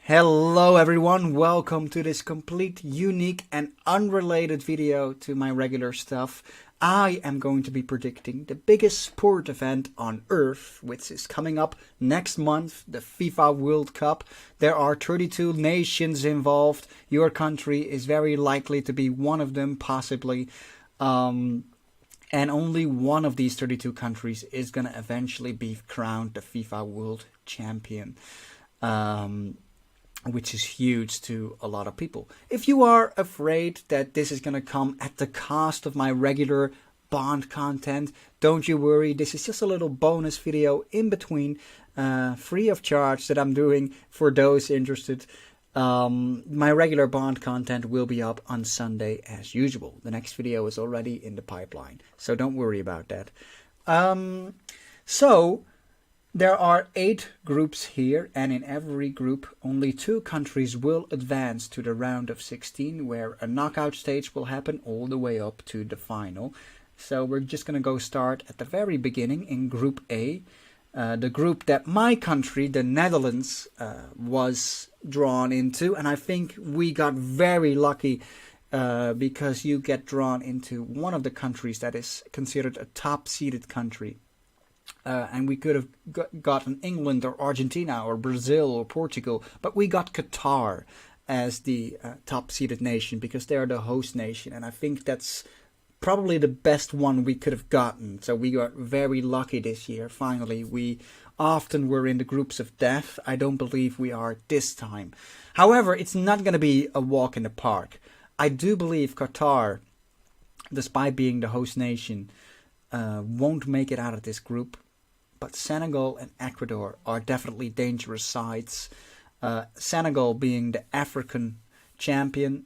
Hello everyone, welcome to this complete, unique and unrelated video to my regular stuff. I am going to be predicting the biggest sport event on Earth, which is coming up next month, the FIFA World Cup. There are 32 nations involved. Your country is very likely to be one of them, possibly. And only one of these 32 countries is going to eventually be crowned the FIFA World Champion. Which is huge to a lot of people. If you are afraid that this is going to come at the cost of my regular Bond content, don't you worry. This is just a little bonus video in between, free of charge, that I'm doing for those interested. My regular Bond content will be up on Sunday as usual. The next video is already in the pipeline, so don't worry about that. There are 8 groups here, and in every group only 2 countries will advance to the round of 16, where a knockout stage will happen all the way up to the final. So we're just going to go start at the very beginning in Group A, the group that my country, the Netherlands, was drawn into, and I think we got very lucky because you get drawn into one of the countries that is considered a top-seeded country. And we could have gotten England or Argentina or Brazil or Portugal, but we got Qatar as the top-seeded nation because they are the host nation, and I think that's probably the best one we could have gotten. So we got very lucky this year. Finally, we often were in the groups of death. I don't believe we are this time. However, it's not going to be a walk in the park. I do believe Qatar, despite being the host nation, won't make it out of this group. But Senegal and Ecuador are definitely dangerous sides. Senegal being the African champion,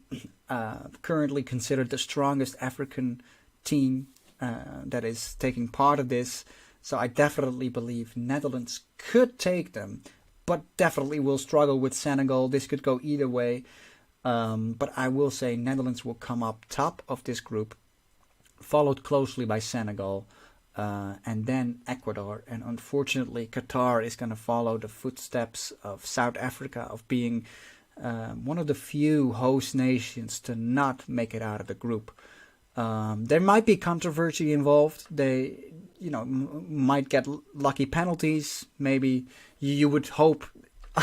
currently considered the strongest African team that is taking part of this. So I definitely believe Netherlands could take them, but definitely will struggle with Senegal. This could go either way. But I will say Netherlands will come up top of this group, followed closely by Senegal. And then Ecuador, and unfortunately Qatar is going to follow the footsteps of South Africa of being one of the few host nations to not make it out of the group. There might be controversy involved. They, might get lucky penalties. Maybe you would hope.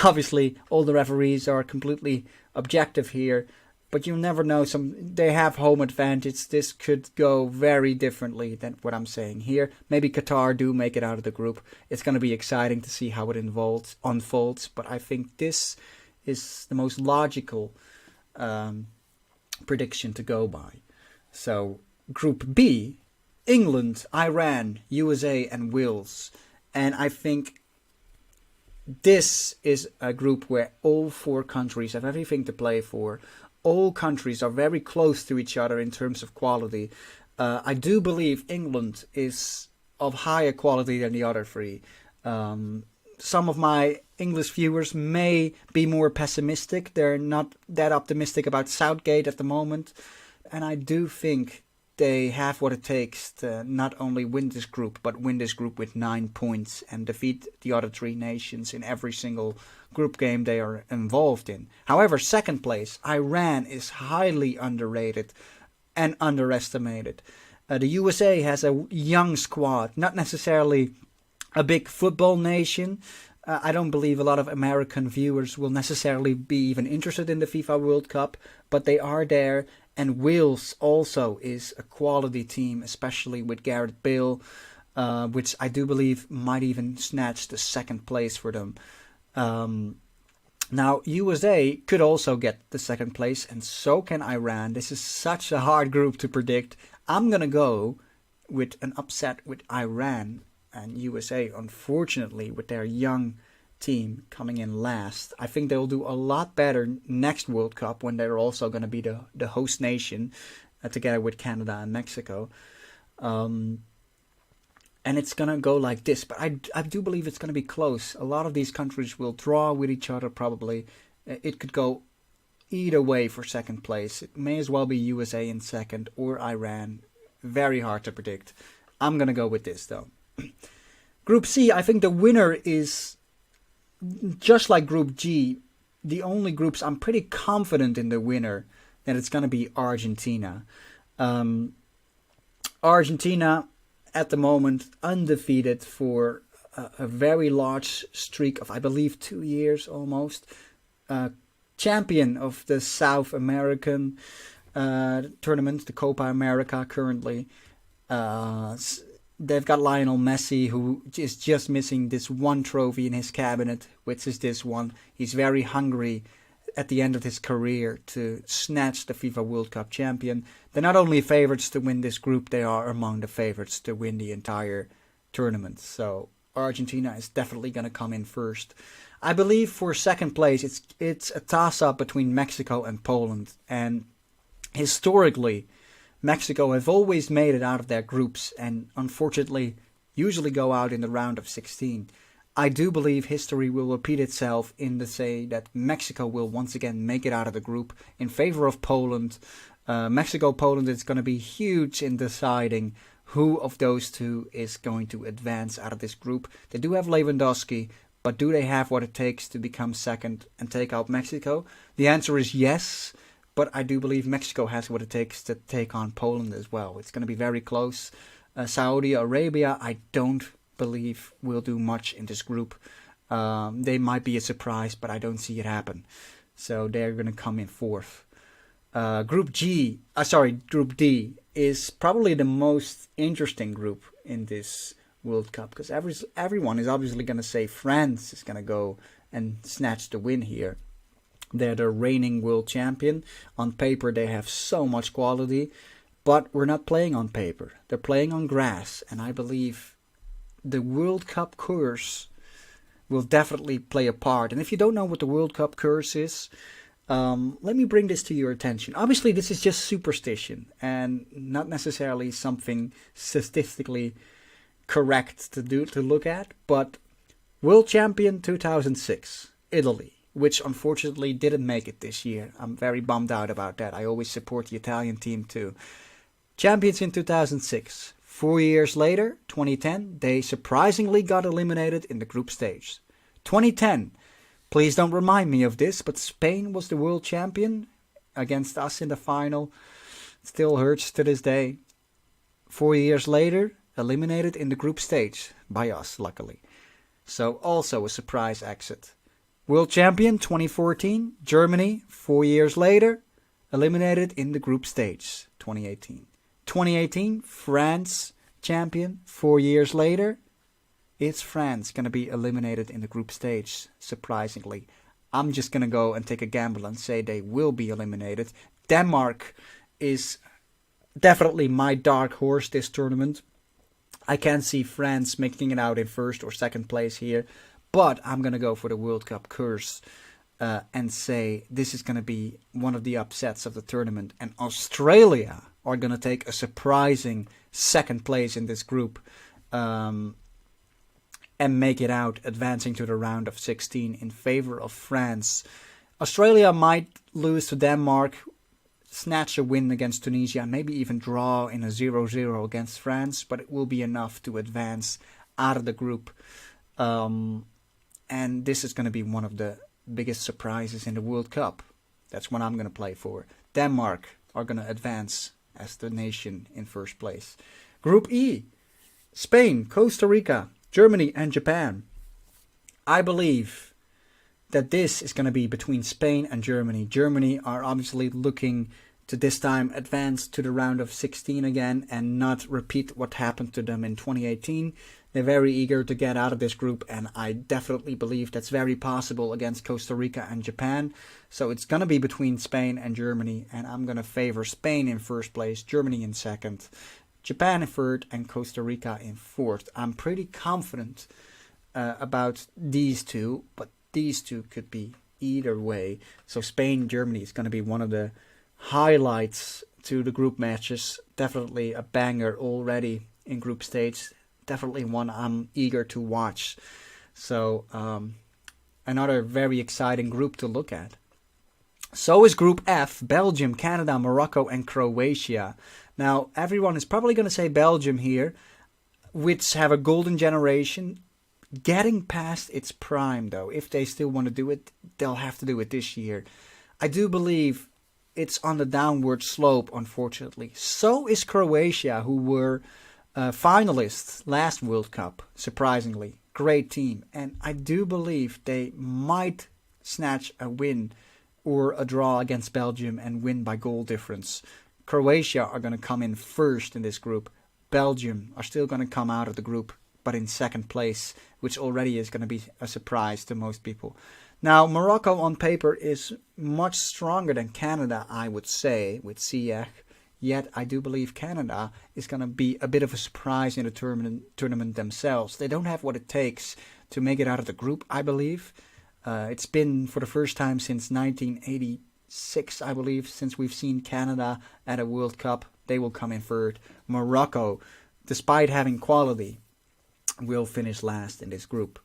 Obviously, all the referees are completely objective here. But you never know, they have home advantage. This could go very differently than what I'm saying here. Maybe Qatar do make it out of the group. It's going to be exciting to see how it unfolds. But I think this is the most logical prediction to go by. So Group B, England, Iran, USA and Wales. And I think this is a group where all 4 countries have everything to play for. All countries are very close to each other in terms of quality. I do believe England is of higher quality than the other 3. Some of my English viewers may be more pessimistic. They're not that optimistic about Southgate at the moment. And I do think they have what it takes to not only win this group, but win this group with 9 points and defeat the other 3 nations in every single group game they are involved in. However, second place, Iran is highly underrated and underestimated. The USA has a young squad, not necessarily a big football nation. I don't believe a lot of American viewers will necessarily be even interested in the FIFA World Cup, but they are there. And Wales also is a quality team, especially with Gareth Bale, which I do believe might even snatch the second place for them. Now, USA could also get the second place, and so can Iran. This is such a hard group to predict. I'm going to go with an upset with Iran and USA, unfortunately, with their young team coming in last. I think they'll do a lot better next World Cup when they're also going to be the host nation together with Canada and Mexico. And it's going to go like this, but I do believe it's going to be close. A lot of these countries will draw with each other probably. It could go either way for second place. It may as well be USA in second or Iran. Very hard to predict. I'm going to go with this though. Group C, I think the winner is just like Group G, the only groups I'm pretty confident in the winner that it's going to be Argentina. Argentina at the moment undefeated for a very large streak of, I believe, 2 years almost. Champion of the South American tournament, the Copa America currently. They've got Lionel Messi, who is just missing this one trophy in his cabinet, which is this one. He's very hungry at the end of his career to snatch the FIFA World Cup champion. They're not only favorites to win this group, they are among the favorites to win the entire tournament. So Argentina is definitely going to come in first. I believe for second place, it's a toss-up between Mexico and Poland. And historically, Mexico have always made it out of their groups and unfortunately usually go out in the round of 16. I do believe history will repeat itself in the say that Mexico will once again make it out of the group in favor of Poland. Mexico-Poland is going to be huge in deciding who of those two is going to advance out of this group. They do have Lewandowski, but do they have what it takes to become second and take out Mexico? The answer is yes. But I do believe Mexico has what it takes to take on Poland as well. It's going to be very close. Saudi Arabia, I don't believe will do much in this group. They might be a surprise, but I don't see it happen. So they're going to come in fourth. Group D is probably the most interesting group in this World Cup because everyone is obviously going to say France is going to go and snatch the win here. They're the reigning world champion. On paper, they have so much quality, but we're not playing on paper. They're playing on grass, and I believe the World Cup curse will definitely play a part. And if you don't know what the World Cup curse is, let me bring this to your attention. Obviously, this is just superstition and not necessarily something statistically correct to look at, but world champion 2006, Italy. Which unfortunately didn't make it this year. I'm very bummed out about that. I always support the Italian team too. Champions in 2006. 4 years later, 2010, they surprisingly got eliminated in the group stage. 2010, please don't remind me of this, but Spain was the world champion against us in the final. Still hurts to this day. 4 years later, eliminated in the group stage by us, luckily. So also a surprise exit. World champion 2014, Germany, 4 years later, eliminated in the group stage, 2018. 2018, France, champion, 4 years later, it's France going to be eliminated in the group stage, surprisingly. I'm just going to go and take a gamble and say they will be eliminated. Denmark is definitely my dark horse this tournament. I can't see France making it out in first or second place here. But I'm going to go for the World Cup curse and say this is going to be one of the upsets of the tournament. And Australia are going to take a surprising second place in this group and make it out, advancing to the round of 16 in favor of France. Australia might lose to Denmark, snatch a win against Tunisia, maybe even draw in a 0-0 against France, but it will be enough to advance out of the group. And this is going to be one of the biggest surprises in the World Cup. That's what I'm going to play for. Denmark are going to advance as the nation in first place. Group E, Spain, Costa Rica, Germany and Japan. I believe that this is going to be between Spain and Germany. Germany are obviously looking to this time advance to the round of 16 again and not repeat what happened to them in 2018. They're very eager to get out of this group, and I definitely believe that's very possible against Costa Rica and Japan. So it's going to be between Spain and Germany, and I'm going to favor Spain in first place, Germany in second, Japan in third, and Costa Rica in fourth. I'm pretty confident about these two, but these two could be either way. So Spain, Germany is going to be one of the highlights to the group matches. Definitely a banger already in group stage. Definitely one I'm eager to watch. So another very exciting group to look at. So is Group F, Belgium, Canada, Morocco and Croatia. Now everyone is probably going to say Belgium here, which have a golden generation. getting past its prime, though. If they still want to do it, they'll have to do it this year. I do believe it's on the downward slope, unfortunately. So is Croatia, who were finalists last World Cup, surprisingly. Great team. And I do believe they might snatch a win or a draw against Belgium and win by goal difference. Croatia are going to come in first in this group. Belgium are still going to come out of the group, but in second place, which already is going to be a surprise to most people. Now, Morocco on paper is much stronger than Canada, I would say, with Ziyech. Yet, I do believe Canada is going to be a bit of a surprise in the tournament themselves. They don't have what it takes to make it out of the group, I believe. It's been for the first time since 1986, I believe, since we've seen Canada at a World Cup. They will come in third. Morocco, despite having quality, will finish last in this group.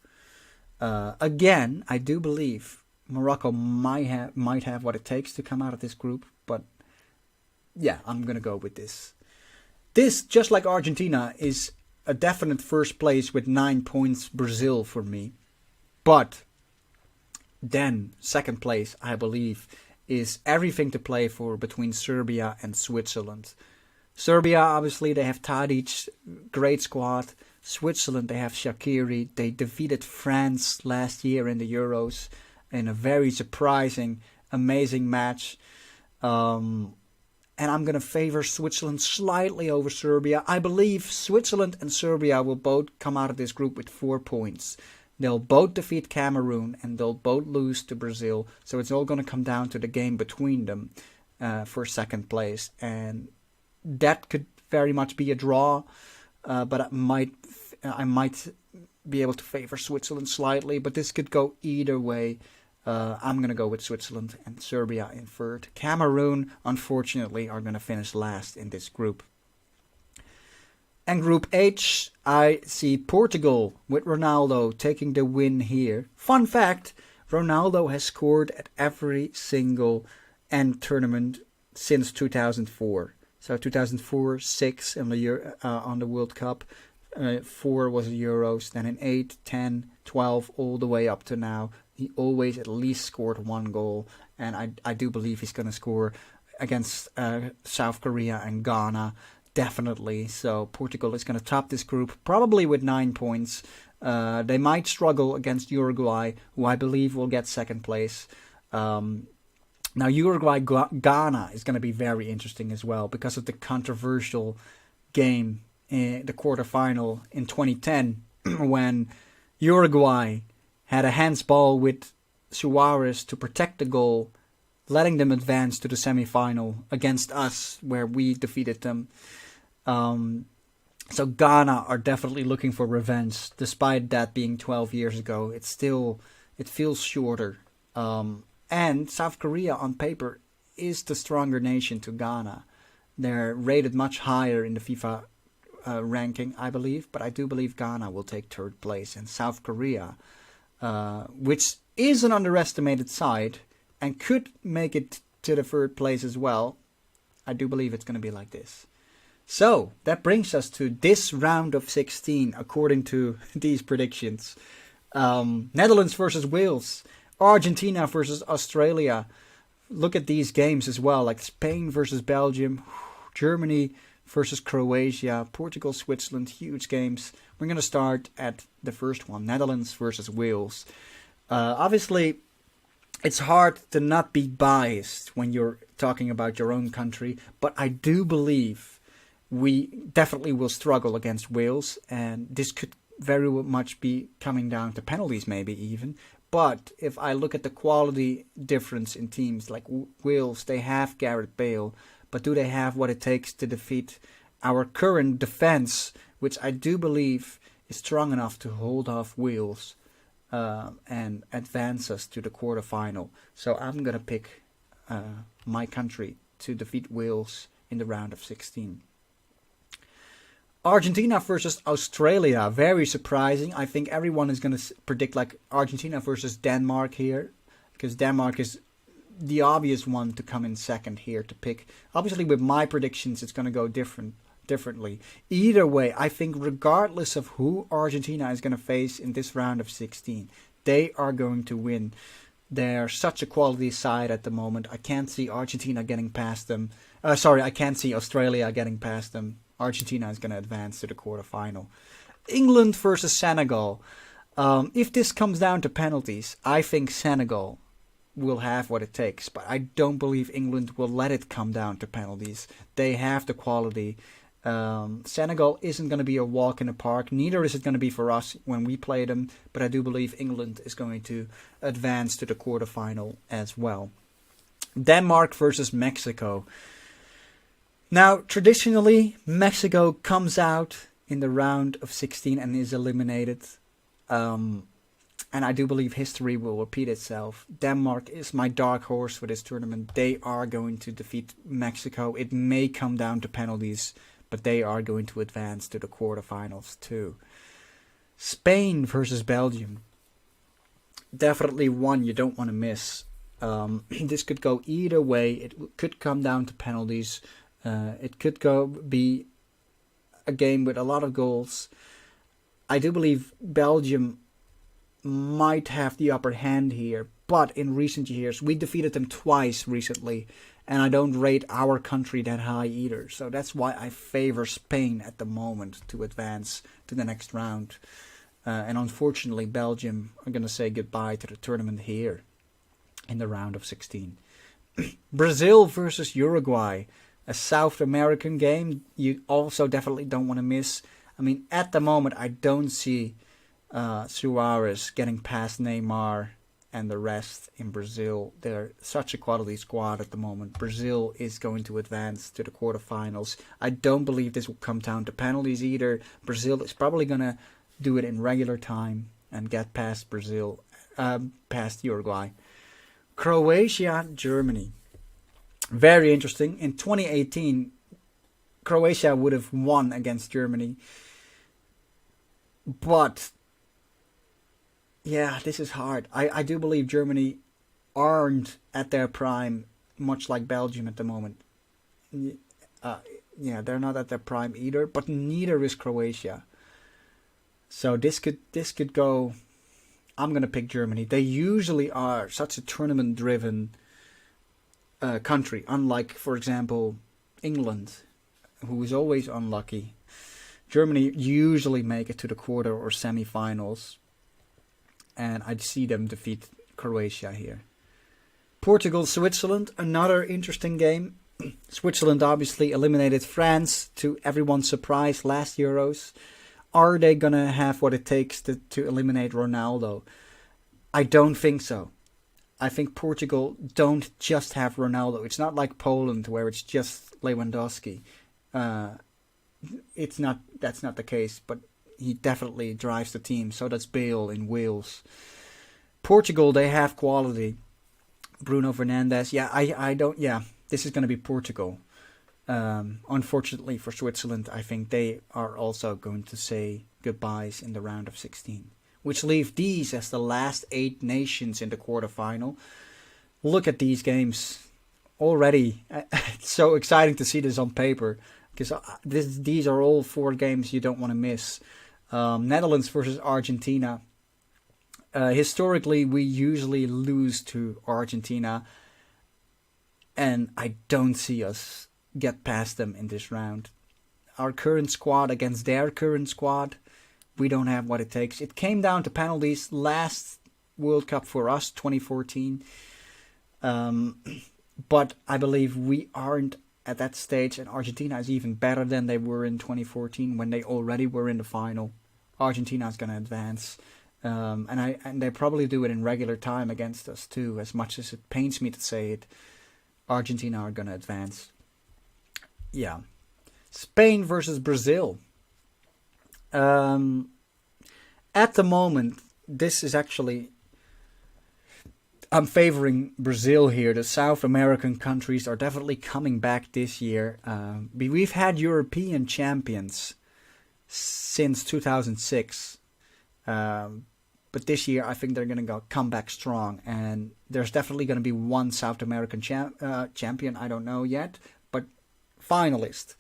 Again, I do believe Morocco might have what it takes to come out of this group, but yeah, I'm going to go with this. This, just like Argentina, is a definite first place with 9 points, Brazil for me. But then, second place, I believe, is everything to play for between Serbia and Switzerland. Serbia, obviously, they have Tadic, great squad. Switzerland, they have Shaqiri. They defeated France last year in the Euros in a very surprising, amazing match. And I'm going to favor Switzerland slightly over Serbia. I believe Switzerland and Serbia will both come out of this group with 4 points. They'll both defeat Cameroon and they'll both lose to Brazil. So it's all going to come down to the game between them for second place. And that could very much be a draw. But I might be able to favor Switzerland slightly, but this could go either way. I'm going to go with Switzerland and Serbia in third. Cameroon, unfortunately, are going to finish last in this group. And Group H, I see Portugal with Ronaldo taking the win here. Fun fact, Ronaldo has scored at every single end tournament since 2004. So 2004, 6 on the World Cup, 4 was the Euros, then in 8, 10, 12, all the way up to now. He always at least scored 1 goal, and I do believe he's going to score against South Korea and Ghana, definitely. So Portugal is going to top this group, probably with 9 points. They might struggle against Uruguay, who I believe will get second place. Now, Uruguay-Ghana is going to be very interesting as well because of the controversial game in the quarterfinal in 2010 when Uruguay had a handsball with Suarez to protect the goal, letting them advance to the semifinal against us where we defeated them. So Ghana are definitely looking for revenge. Despite that being 12 years ago, it feels shorter. And South Korea, on paper, is the stronger nation to Ghana. They're rated much higher in the FIFA ranking, I believe. But I do believe Ghana will take third place. And South Korea, which is an underestimated side and could make it to the third place as well, I do believe it's going to be like this. So, that brings us to this round of 16, according to these predictions. Netherlands versus Wales. Argentina versus Australia. Look at these games as well, like Spain versus Belgium, Germany versus Croatia, Portugal, Switzerland, huge games. We're going to start at the first one, Netherlands versus Wales. Obviously, it's hard to not be biased when you're talking about your own country, but I do believe we definitely will struggle against Wales, and this could very much be coming down to penalties maybe even. But if I look at the quality difference in teams like Wales, they have Gareth Bale, but do they have what it takes to defeat our current defense, which I do believe is strong enough to hold off Wales and advance us to the quarterfinal? So I'm going to pick my country to defeat Wales in the round of 16. Argentina versus Australia, very surprising. I think everyone is going to predict like Argentina versus Denmark here, because Denmark is the obvious one to come in second here to pick. Obviously, with my predictions, it's going to go different. differently. Either way, I think regardless of who Argentina is going to face in this round of 16, they are going to win. They're such a quality side at the moment. I can't see Argentina getting past them. I can't see Australia getting past them. Argentina is going to advance to the quarterfinal. England versus Senegal. If this comes down to penalties, I think Senegal will have what it takes. But I don't believe England will let it come down to penalties. They have the quality. Senegal isn't going to be a walk in the park. Neither is it going to be for us when we play them. But I do believe England is going to advance to the quarterfinal as well. Denmark versus Mexico. Now, traditionally, Mexico comes out in the round of 16 and is eliminated. And I do believe history will repeat itself. Denmark is my dark horse for this tournament. They are going to defeat Mexico. It may come down to penalties, but they are going to advance to the quarterfinals too. Spain versus Belgium. Definitely one you don't want to miss. This could go either way. It could come down to penalties. It could be a game with a lot of goals. I do believe Belgium might have the upper hand here, but in recent years we defeated them twice recently, and I don't rate our country that high either. So that's why I favor Spain at the moment to advance to the next round. And unfortunately, Belgium are going to say goodbye to the tournament here in the round of 16. Brazil versus Uruguay. A South American game you also definitely don't want to miss. I mean, at the moment, I don't see Suarez getting past Neymar and the rest in Brazil. They're such a quality squad at the moment. Brazil is going to advance to the quarterfinals. I don't believe this will come down to penalties either. Brazil is probably going to do it in regular time and get past past Uruguay. Croatia, Germany. Very interesting. In 2018, Croatia would have won against Germany. But, yeah, this is hard. I do believe Germany aren't at their prime, much like Belgium at the moment. They're not at their prime either, but neither is Croatia. So this could go. I'm gonna pick Germany. They usually are such a tournament-driven country, unlike, for example, England, who is always unlucky. Germany usually make it to the quarter or semi-finals, and I'd see them defeat Croatia here. Portugal, Switzerland, another interesting game. Switzerland obviously eliminated France to everyone's surprise last Euros. Are they going to have what it takes to eliminate Ronaldo? I don't think so. I think Portugal don't just have Ronaldo. It's not like Poland where it's just Lewandowski. That's not the case, but he definitely drives the team. So does Bale in Wales. Portugal, they have quality. Bruno Fernandes. This is going to be Portugal. Unfortunately for Switzerland, I think they are also going to say goodbyes in the round of 16, which leave these as the last 8 nations in the quarterfinal. Look at these games already. It's so exciting to see this on paper, because these are all 4 games you don't want to miss. Netherlands versus Argentina. Historically, we usually lose to Argentina, and I don't see us get past them in this round. Our current squad against their current squad, we don't have what it takes. It came down to penalties last World Cup for us, 2014. But I believe we aren't at that stage, and Argentina is even better than they were in 2014 when they already were in the final. Argentina is going to advance. And they probably do it in regular time against us too, as much as it pains me to say it. Argentina are going to advance. Yeah. Spain versus Brazil. At the moment, this is actually... I'm favoring Brazil here. The South American countries are definitely coming back this year. We've had European champions since 2006. But this year, I think they're going to come back strong. And there's definitely going to be one South American champion. I don't know yet. But finalist.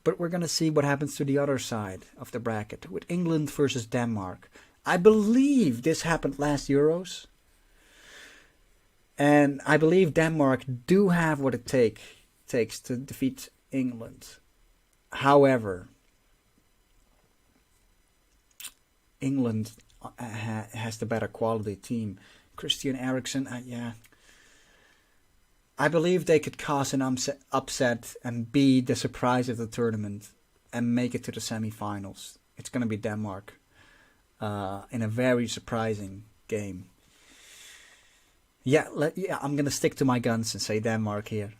But we're going to see what happens to the other side of the bracket with England versus Denmark. I believe this happened last Euros. And I believe Denmark do have what it takes to defeat England. However, England has the better quality team. Christian Eriksen, I believe they could cause an upset and be the surprise of the tournament and make it to the semi-finals. It's going to be Denmark in a very surprising game. I'm going to stick to my guns and say Denmark here.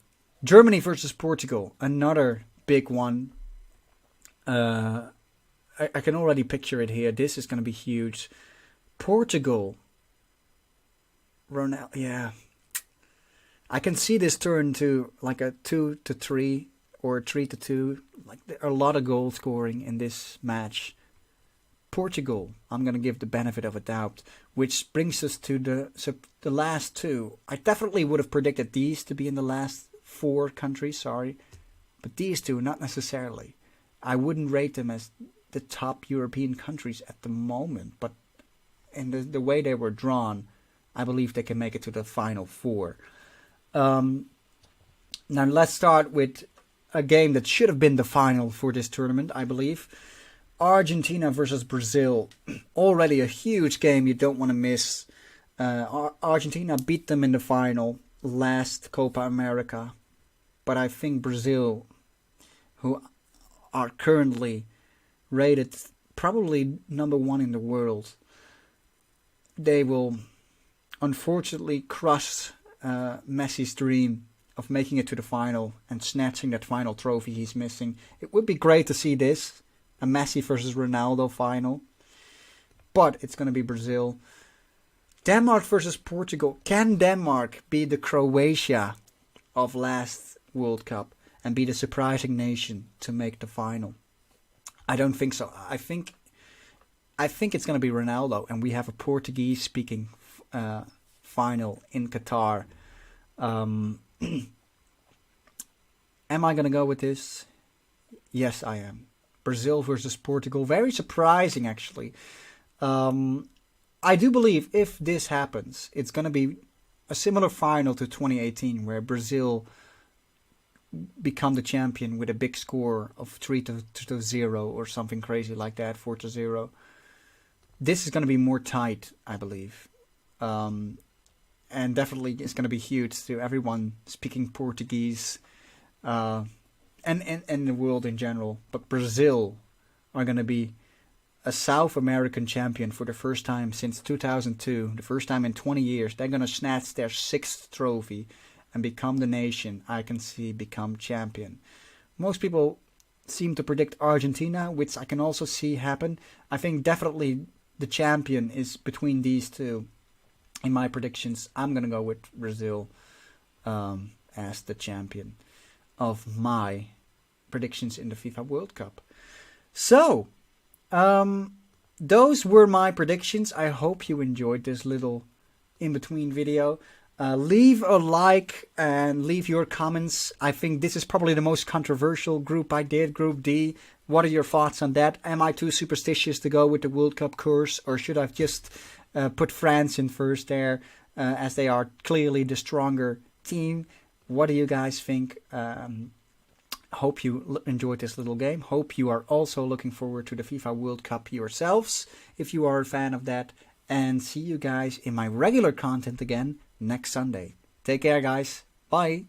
Germany versus Portugal, another big one. I can already picture it here. This is going to be huge. Portugal. Ronaldo, yeah. I can see this turn to like a 2-3 or a 3-2. Like there are a lot of goal scoring in this match. Portugal, I'm going to give the benefit of a doubt, which brings us to the last two. I definitely would have predicted these to be in the last four countries, but these two, not necessarily. I wouldn't rate them as the top European countries at the moment, but in the way they were drawn, I believe they can make it to the final four. Now let's start with a game that should have been the final for this tournament, I believe. Argentina versus Brazil. Already a huge game you don't want to miss. Argentina beat them in the final last Copa America. But I think Brazil, who are currently rated probably number one in the world, they will unfortunately crush Messi's dream of making it to the final and snatching that final trophy he's missing. It would be great to see this. A Messi versus Ronaldo final. But it's going to be Brazil. Denmark versus Portugal. Can Denmark be the Croatia of last World Cup and be the surprising nation to make the final? I don't think so. I think it's going to be Ronaldo, and we have a Portuguese-speaking final in Qatar. Am I going to go with this? Yes, I am. Brazil versus Portugal. Very surprising, actually. I do believe if this happens, it's going to be a similar final to 2018, where Brazil become the champion with a big score of 3-0 or something crazy like that, 4-0. This is going to be more tight, I believe. And definitely it's going to be huge to everyone speaking Portuguese. And the world in general. But Brazil are going to be a South American champion for the first time since 2002. The first time in 20 years. They're going to snatch their 6th trophy and become the nation I can see become champion. Most people seem to predict Argentina, which I can also see happen. I think definitely the champion is between these two. In my predictions, I'm going to go with Brazil as the champion of my predictions in the FIFA World Cup. So, those were my predictions. I hope you enjoyed this little in-between video. Leave a like and leave your comments. I think this is probably the most controversial group I did, Group D. What are your thoughts on that? Am I too superstitious to go with the World Cup course, or should I just put France in first there, as they are clearly the stronger team? What do you guys think? Hope you enjoyed this little game. Hope you are also looking forward to the FIFA World Cup yourselves, if you are a fan of that. And see you guys in my regular content again next Sunday. Take care, guys. Bye.